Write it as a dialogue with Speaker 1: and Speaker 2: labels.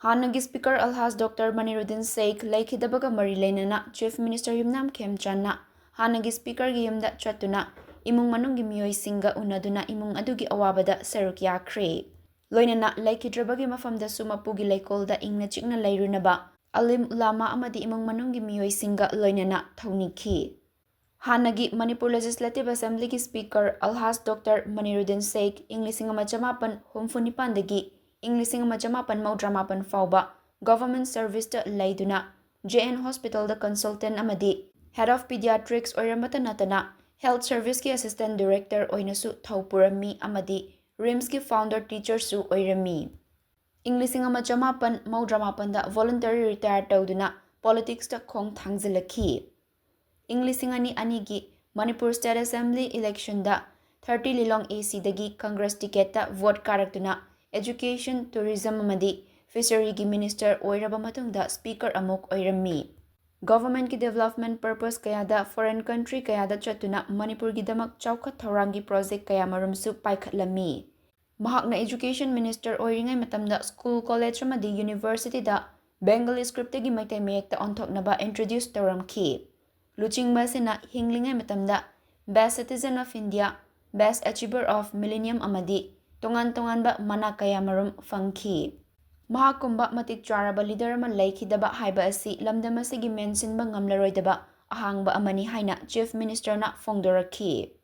Speaker 1: Hanagi Speaker Alhaj Dr. Maniruddin Sheikh Laikhidabaga Mari Lainana Chief Minister Yumnam Khemchand Hanagi Speaker gi yumda chatuna imung manungi miyoi singa unaduna imung adugi awabada saruk yakre. Loinana Laikhidrabagi mafamda sumapugi Laikolda ingna chikna lairunaba Alim Ulama amadi imung manungi miyoi singa loinana thauniki. Hanagi Manipur Legislative Assembly ki Speaker Alhaj Dr. Maniruddin Sheikh Inglising Machamapan Humfunipandagi Inglising Machamapan Maudramapan Fauba Government Service ta Laiduna JN Hospital da Consultant amadi Head of Pediatrics Oiramata Natana Health Service ki Assistant Director Oinasu Thaupurami amadi RIMS ki Founder Teacher Su Oirami Inglising Machamapan Maudramapan da Voluntary Retire Tauduna Politics ta Khong Thangzilaki Inglising Anigi Manipur State Assembly Election da 30 Lilong AC dagi Congress ticket ta vote karaktuna Education, Tourism amadi Fishery gi Minister oiraba matungda Speaker amok oirami. Government ki development purpose kaya da foreign country kaya da chatuna Manipur gi damak chawkhat thorangi project kaya marumsu paikhatlami. Mahakna Education Minister oiringai matamda school college amadi university da Bengali script gi maitai mayek ta onthoknaba introduce tawramki. Luchingba sina hinglingai matamda Best Citizen of India, Best Achiever of Millennium amadi tongan-tonganba mana kaya marum fangki. Mahakumba matik charaba leader ama laikhidaba haiba asi lamdam asigi mentionba ngamlaroidaba ahangba amani haina Chief Minister na fongdoraki.